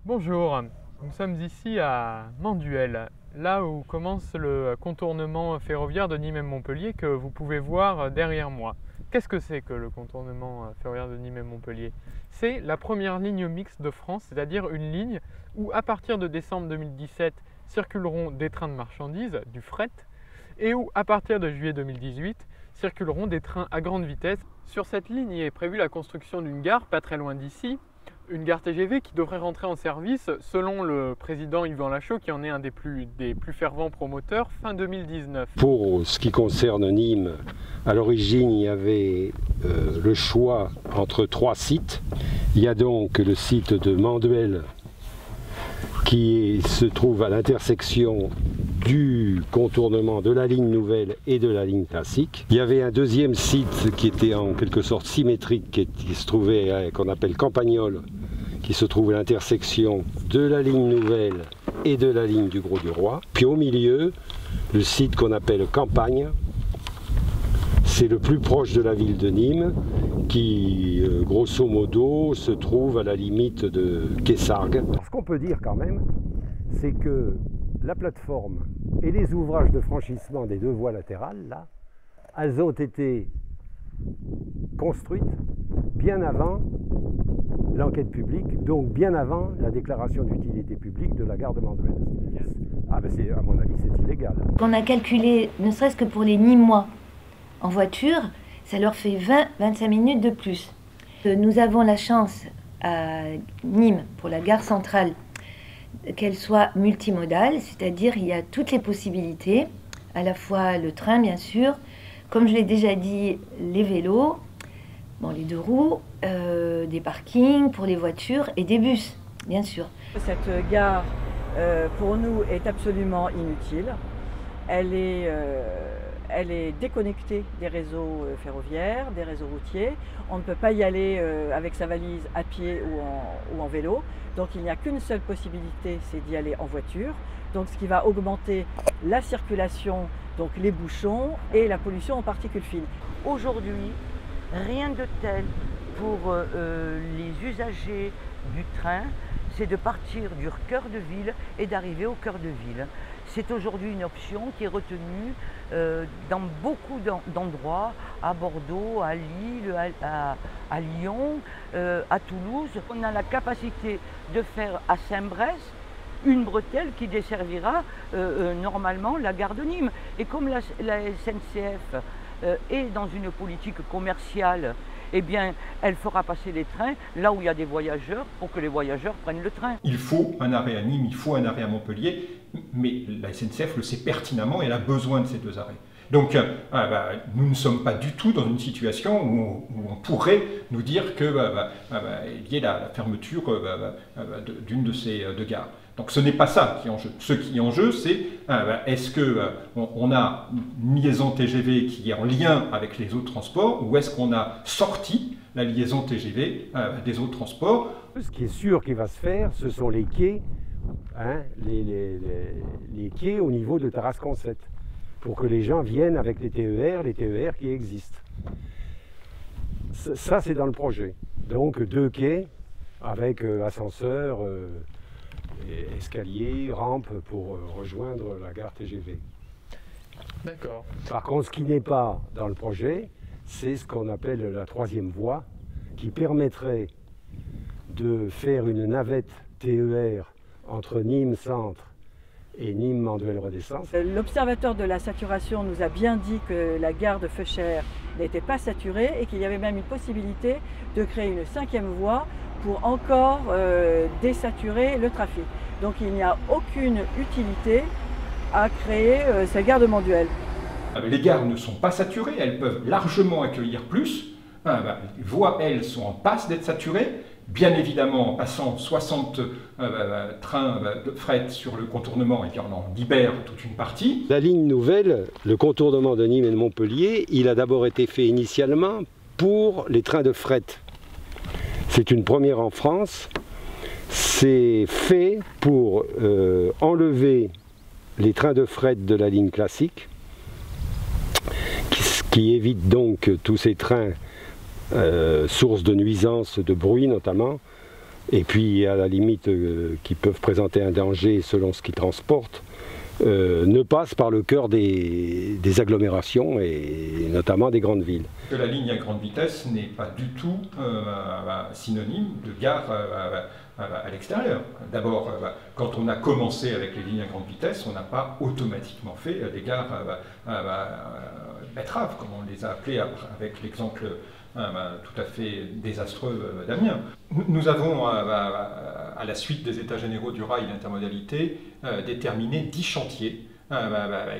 Bonjour, nous sommes ici à Manduel, là où commence le contournement ferroviaire de Nîmes et Montpellier que vous pouvez voir derrière moi. Qu'est-ce que c'est que le contournement ferroviaire de Nîmes et Montpellier? C'est la première ligne mixte de France, c'est-à-dire une ligne où à partir de décembre 2017 circuleront des trains de marchandises, du fret, et où à partir de juillet 2018 circuleront des trains à grande vitesse. Sur cette ligne, il est prévu la construction d'une gare pas très loin d'ici, une gare TGV qui devrait rentrer en service, selon le président Yvan Lachaud, qui en est un des plus fervents promoteurs, fin 2019. Pour ce qui concerne Nîmes, à l'origine, il y avait le choix entre 3 sites. Il y a donc le site de Manduel, qui se trouve à l'intersection du contournement de la ligne nouvelle et de la ligne classique. Il y avait un deuxième site qui était en quelque sorte symétrique, qui se trouvait, qu'on appelle Campagnol, qui se trouve à l'intersection de la ligne nouvelle et de la ligne du Grau-du-Roi. Puis au milieu, le site qu'on appelle Campagne, c'est le plus proche de la ville de Nîmes, qui grosso modo se trouve à la limite de Quessargues. Ce qu'on peut dire quand même, c'est que la plateforme et les ouvrages de franchissement des 2 voies latérales, là, elles ont été construites bien avant l'enquête publique, donc bien avant la déclaration d'utilité publique de la gare de Manduel. Ah ben à mon avis, c'est illégal. On a calculé, ne serait-ce que pour les Nîmois en voiture, ça leur fait 20-25 minutes de plus. Nous avons la chance à Nîmes, pour la gare centrale, qu'elle soit multimodale, c'est-à-dire il y a toutes les possibilités, à la fois le train bien sûr, comme je l'ai déjà dit, les vélos, bon, les 2 roues, des parkings pour les voitures et des bus, bien sûr. Cette gare, pour nous, est absolument inutile. Elle est déconnectée des réseaux ferroviaires, des réseaux routiers. On ne peut pas y aller avec sa valise à pied ou en vélo. Donc il n'y a qu'une seule possibilité, c'est d'y aller en voiture. Donc ce qui va augmenter la circulation, donc les bouchons et la pollution en particules fines. Aujourd'hui, rien de tel pour les usagers du train, c'est de partir du cœur de ville et d'arriver au cœur de ville. C'est aujourd'hui une option qui est retenue dans beaucoup d'endroits, à Bordeaux, à Lille, à Lyon, à Toulouse. On a la capacité de faire à Saint-Brest une bretelle qui desservira normalement la gare de Nîmes. Et comme la SNCF est dans une politique commerciale, eh bien, elle fera passer les trains là où il y a des voyageurs pour que les voyageurs prennent le train. Il faut un arrêt à Nîmes, il faut un arrêt à Montpellier, mais la SNCF le sait pertinemment et elle a besoin de ces 2 arrêts. Donc, nous ne sommes pas du tout dans une situation où on pourrait nous dire qu'il y ait la fermeture d'une de ces 2 gares. Donc ce n'est pas ça qui est en jeu. Ce qui est en jeu, c'est est-ce qu'on a une liaison TGV qui est en lien avec les autres transports, ou est-ce qu'on a sorti la liaison TGV des autres transports? Ce qui est sûr qu'il va se faire, ce sont les quais, hein, les quais au niveau de Tarascon 7, pour que les gens viennent avec les TER qui existent. Ça, c'est dans le projet. Donc 2 quais avec ascenseur, escalier, rampe pour rejoindre la gare TGV. D'accord. Par contre, ce qui n'est pas dans le projet, c'est ce qu'on appelle la 3e voie, qui permettrait de faire une navette TER entre Nîmes Centre et Nîmes Manduel Renaissance. L'observateur de la saturation nous a bien dit que la gare de Feuchères n'était pas saturée et qu'il y avait même une possibilité de créer une 5e voie pour encore désaturer le trafic. Donc il n'y a aucune utilité à créer cette gare de Manduel. Les gares ne sont pas saturées, elles peuvent largement accueillir plus. Les voies, elles, sont en passe d'être saturées. Bien évidemment, en passant 60 trains de fret sur le contournement, et puis on en libère toute une partie. La ligne nouvelle, le contournement de Nîmes et de Montpellier, il a d'abord été fait initialement pour les trains de fret. C'est une première en France. C'est fait pour enlever les trains de fret de la ligne classique, qui évite donc tous ces trains sources de nuisances, de bruit notamment, et puis à la limite qui peuvent présenter un danger selon ce qu'ils transportent, ne passent par le cœur des agglomérations et notamment des grandes villes. Que la ligne à grande vitesse n'est pas du tout synonyme de gare à l'extérieur. D'abord, quand on a commencé avec les lignes à grande vitesse, on n'a pas automatiquement fait des gares betteraves, comme on les a appelées avec l'exemple tout à fait désastreux d'Amiens. Nous avons, à la suite des États généraux du rail et de l'intermodalité, déterminé 10 chantiers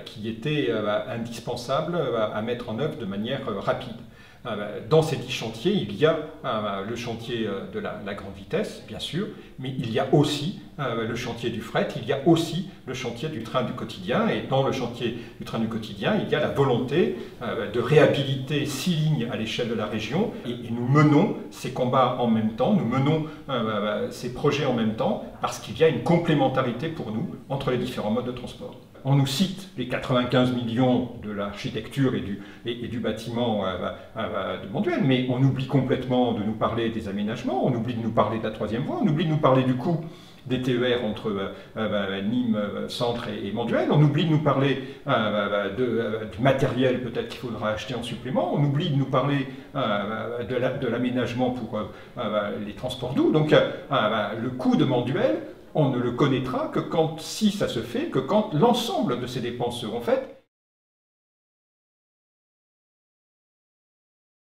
qui étaient indispensables à mettre en œuvre de manière rapide. Dans ces 10 chantiers, il y a le chantier de la grande vitesse, bien sûr, mais il y a aussi le chantier du fret, il y a aussi le chantier du train du quotidien. Et dans le chantier du train du quotidien, il y a la volonté de réhabiliter 6 lignes à l'échelle de la région. Et nous menons ces combats en même temps, nous menons ces projets en même temps, parce qu'il y a une complémentarité pour nous entre les différents modes de transport. On nous cite les 95 millions de l'architecture et du bâtiment de Monduel, mais on oublie complètement de nous parler des aménagements, on oublie de nous parler de la 3e voie, on oublie de nous parler du coût des TER entre Nîmes, Centre et Monduel, on oublie de nous parler du matériel peut-être qu'il faudra acheter en supplément, on oublie de nous parler de l'aménagement pour les transports doux. Donc le coût de Monduel, on ne le connaîtra que quand, si ça se fait, que quand l'ensemble de ces dépenses seront faites.